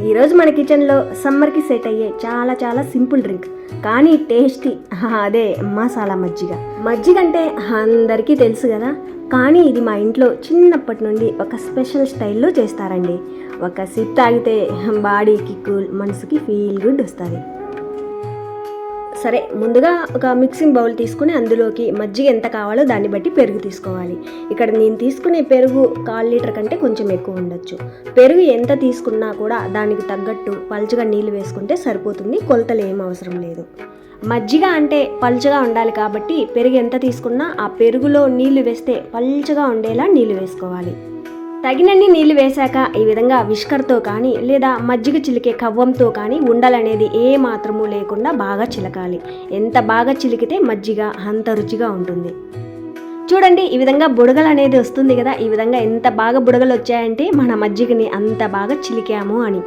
ఈరోజు మన కిచెన్లో సమ్మర్కి సెట్ అయ్యే చాలా చాలా సింపుల్ డ్రింక్ కానీ టేస్టీ, అదే మసాలా మజ్జిగ. మజ్జిగ అంటే అందరికీ తెలుసు కదా, కానీ ఇది మా ఇంట్లో చిన్నప్పటి నుండి ఒక స్పెషల్ స్టైల్లో చేస్తారండి. ఒక సిప్ తాగితే బాడీకి కూల్, మనసుకి ఫీల్ గుడ్ వస్తుంది. సరే, ముందుగా ఒక మిక్సింగ్ బౌల్ తీసుకుని అందులోకి మజ్జిగ ఎంత కావాలో దాన్ని బట్టి పెరుగు తీసుకోవాలి. ఇక్కడ నేను తీసుకునే పెరుగు 1/4 లీటర్ కంటే కొంచెం ఎక్కువ ఉండొచ్చు. పెరుగు ఎంత తీసుకున్నా కూడా దానికి తగ్గట్టు పలుచగా నీళ్ళు వేసుకుంటే సరిపోతుంది, కొలతలు ఏం అవసరం లేదు. మజ్జిగ అంటే పలుచగా ఉండాలి కాబట్టి పెరుగు ఎంత తీసుకున్నా ఆ పెరుగులో నీళ్లు వేస్తే పలుచగా ఉండేలా నీళ్లు వేసుకోవాలి. తగినన్ని నీళ్లు వేశాక ఈ విధంగా విస్కర్తో కానీ లేదా మజ్జిగ చిలికే కవ్వంతో కానీ ఉండలనేది ఏ మాత్రము లేకుండా బాగా చిలకాలి. ఎంత బాగా చిలికితే మజ్జిగ అంత రుచిగా ఉంటుంది. చూడండి, ఈ విధంగా బుడగలు అనేది వస్తుంది కదా, ఈ విధంగా ఎంత బాగా బుడగలు వచ్చాయంటే మన మజ్జిగని అంత బాగా చిలికాము అని.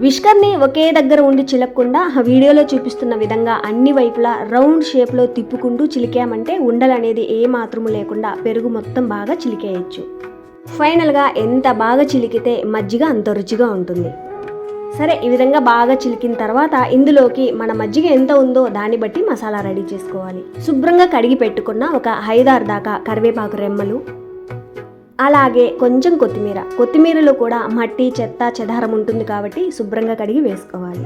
విస్కర్ని ఒకే దగ్గర ఉండి చిలకకుండా వీడియోలో చూపిస్తున్న విధంగా అన్ని వైపులా రౌండ్ షేప్లో తిప్పుకుంటూ చిలికామంటే ఉండలనేది ఏ మాత్రము లేకుండా పెరుగు మొత్తం బాగా చిలికేయచ్చు. ఫైనల్గా ఎంత బాగా చిలికితే మజ్జిగ అంత రుచిగా ఉంటుంది. సరే, ఈ విధంగా బాగా చిలికిన తర్వాత ఇందులోకి మన మజ్జిగ ఎంత ఉందో దాన్ని బట్టి మసాలా రెడీ చేసుకోవాలి. శుభ్రంగా కడిగి పెట్టుకున్న ఒక 5-6 దాకా కరివేపాకు రెమ్మలు, అలాగే కొంచెం కొత్తిమీరలో కూడా మట్టి, చెత్త, చెదారం ఉంటుంది కాబట్టి శుభ్రంగా కడిగి వేసుకోవాలి.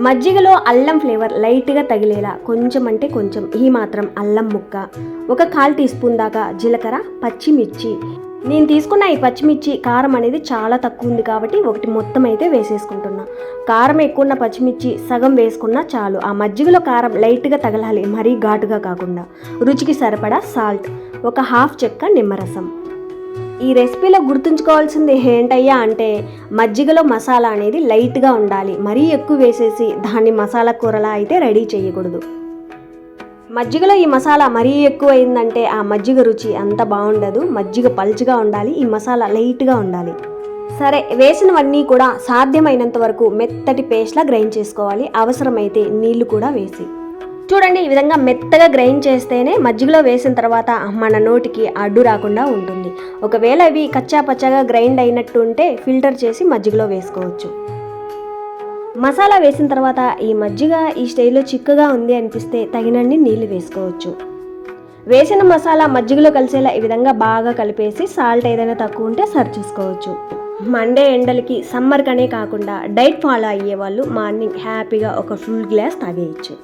మజ్జిగలో అల్లం ఫ్లేవర్ లైట్గా తగిలేలా కొంచెం అంటే కొంచెం ఈ మాత్రం అల్లం ముక్క, ఒక 1/4 టీ స్పూన్ దాకా జీలకర్ర, పచ్చిమిర్చి. నేను తీసుకున్న ఈ పచ్చిమిర్చి కారం అనేది చాలా తక్కువ ఉంది కాబట్టి ఒకటి మొత్తం అయితే వేసేసుకుంటున్నా. కారం ఎక్కువ ఉన్న పచ్చిమిర్చి సగం వేసుకున్నా చాలు. ఆ మజ్జిగలో కారం లైట్గా తగలాలి, మరీ ఘాటుగా కాకుండా. రుచికి సరిపడా సాల్ట్, ఒక 1/2 చెక్క నిమ్మరసం. ఈ రెసిపీలో గుర్తుంచుకోవాల్సింది ఏంటయ్యా అంటే మజ్జిగలో మసాలా అనేది లైట్గా ఉండాలి, మరీ ఎక్కువ వేసేసి దాన్ని మసాలా కూరలా అయితే రెడీ చేయకూడదు. మజ్జిగలో ఈ మసాలా మరీ ఎక్కువ అయిందంటే ఆ మజ్జిగ రుచి అంత బాగుండదు. మజ్జిగ పల్చగా ఉండాలి, ఈ మసాలా లైట్గా ఉండాలి. సరే, వేసినవన్నీ కూడా సాధ్యమైనంత వరకు మెత్తటి పేస్ట్లా గ్రైండ్ చేసుకోవాలి, అవసరమైతే నీళ్లు కూడా వేసి. చూడండి, ఈ విధంగా మెత్తగా గ్రైండ్ చేస్తేనే మజ్జిగలో వేసిన తర్వాత మన నోటికి అడ్డు రాకుండా ఉంటుంది. ఒకవేళ ఇవి కచ్చా పచ్చగా గ్రైండ్ అయినట్టు ఉంటే ఫిల్టర్ చేసి మజ్జిగలో వేసుకోవచ్చు. మసాలా వేసిన తర్వాత ఈ మజ్జిగ ఈ స్టైల్లో చిక్కగా ఉంది అనిపిస్తే తగినన్ని నీళ్లు వేసుకోవచ్చు. వేసిన మసాలా మజ్జిగలో కలిసేలా ఈ విధంగా బాగా కలిపేసి సాల్ట్ ఏదైనా తక్కువ ఉంటే సరి చూసుకోవచ్చు. మండే ఎండలకి సమ్మర్ కనే కాకుండా డైట్ ఫాలో అయ్యే వాళ్ళు మార్నింగ్ హ్యాపీగా ఒక ఫుల్ గ్లాస్ తాగేయచ్చు.